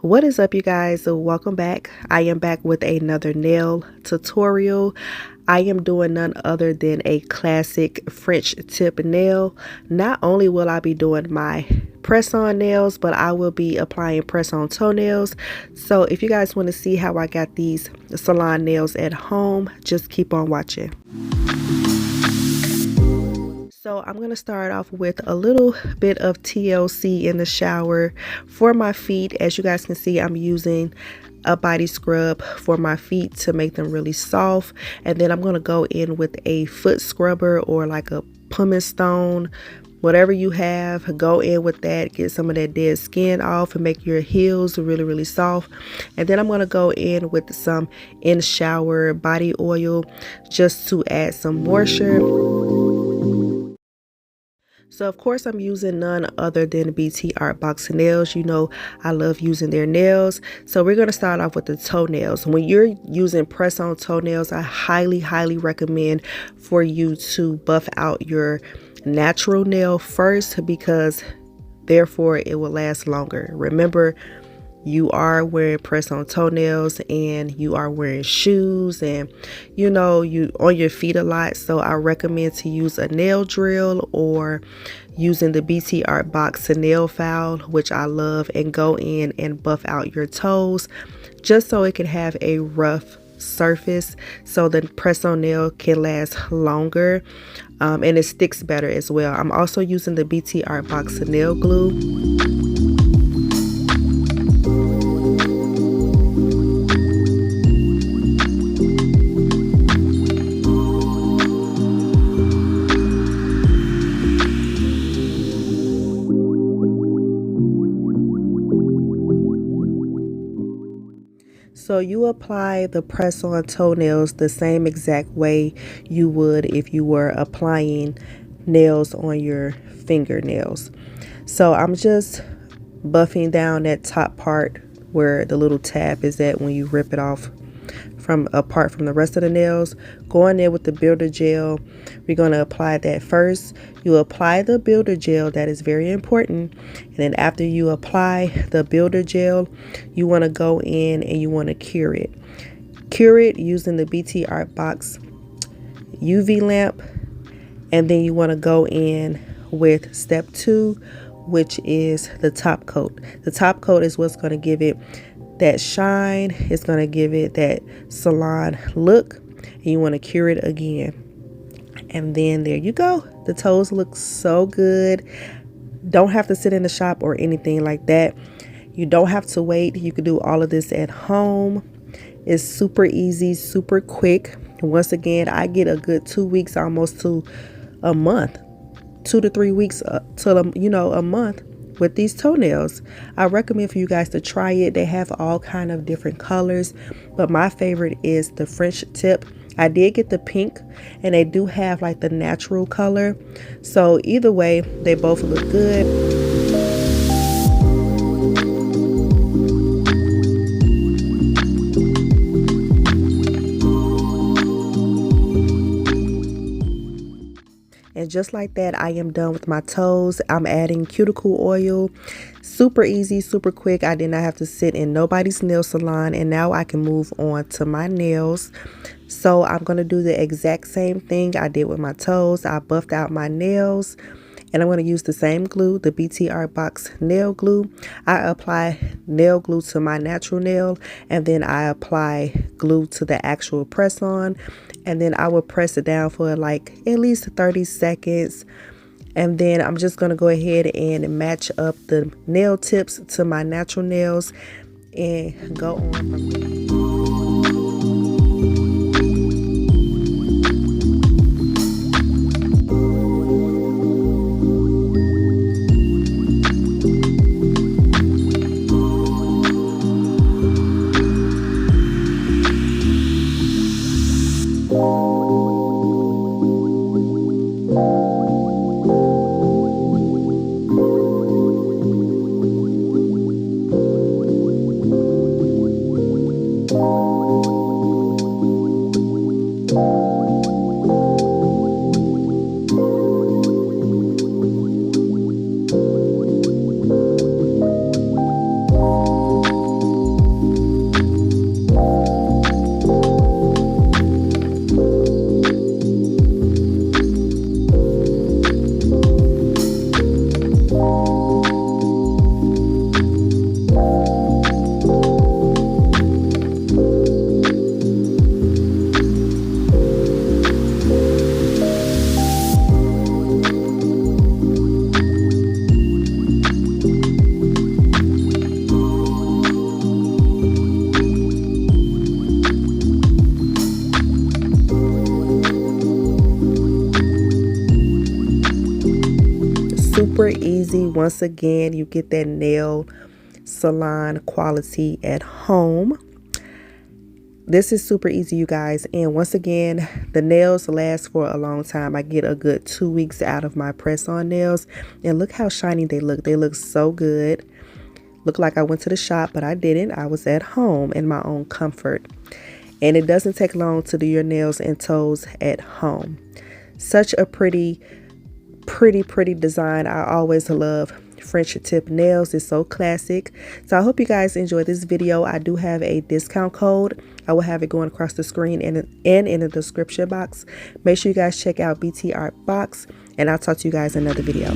What is up, you guys? So welcome back. I am back with another nail tutorial. I am doing none other than a classic French tip nail. Not only will I be doing my press-on nails, but I will be applying press-on toenails. So if you guys want to see how I got these salon nails at home, just keep on watching. So I'm going to start off with a little bit of TLC in the shower for my feet. As you guys can see, I'm using a body scrub for my feet to make them really soft. And then I'm going to go in with a foot scrubber or like a pumice stone, whatever you have. Go in with that, get some of that dead skin off and make your heels really soft. And then I'm going to go in with some in shower body oil just to add some moisture. So of course I'm using none other than BT Art Box nails. You know I love using their nails. So we're going to start off with the toenails. When you're using press-on toenails, I highly recommend for you to buff out your natural nail first, because therefore it will last longer. Remember, you are wearing press-on toenails and you are wearing shoes, and you know you on your feet a lot. So I recommend to use a nail drill or using the BT Art Box nail file, which I love, and go in and buff out your toes just so it can have a rough surface so the press-on nail can last longer, and it sticks better as well. I'm also using the BT Art Box nail glue. So you apply the press-on toenails the same exact way you would if you were applying nails on your fingernails. So I'm just buffing down that top part where the little tab is at when you rip it off apart from the rest of the nails. Going there with the builder gel, we're going to apply that first. You apply the builder gel, that is very important. And then after you apply the builder gel, you want to go in and you want to cure it. Cure it using the BT Art Box UV lamp. And then you want to go in with step 2, which is the top coat. The top coat is what's going to give it that shine. It's going to give it that salon look, and you want to cure it again. And then there you go. The toes look so good. Don't have to sit in the shop or anything like that. You don't have to wait. You can do all of this at home. It's super easy, super quick. Once again, I get a good 2 weeks, almost to a month, 2 to 3 weeks till a month with these toenails. I recommend for you guys to try it. They have all kind of different colors, but my favorite is the French tip. I did get the pink, and they do have like the natural color. So either way, they both look good. And just like that, I am done with my toes. I'm adding cuticle oil. Super easy, super quick. I did not have to sit in nobody's nail salon. And now I can move on to my nails. So I'm going to do the exact same thing I did with my toes. I buffed out my nails. And I'm going to use the same glue, the BT Art Box nail glue. I apply nail glue to my natural nail, and then I apply glue to the actual press-on. And then I will press it down for like at least 30 seconds. And then I'm just going to go ahead and match up the nail tips to my natural nails and go on from there. easy. Once again, you get that nail salon quality at home. This is super easy, you guys. And once again, the nails last for a long time. I get a good 2 weeks out of my press-on nails. And look how shiny they look. They look so good. Look like I went to the shop, but I didn't. I was at home in my own comfort. And it doesn't take long to do your nails and toes at home. Such a pretty design. I always love French tip nails. It's so classic. So I hope you guys enjoyed this video. I do have a discount code. I will have it going across the screen and in the description box. Make sure you guys check out BT Art Box, and I'll talk to you guys in another video.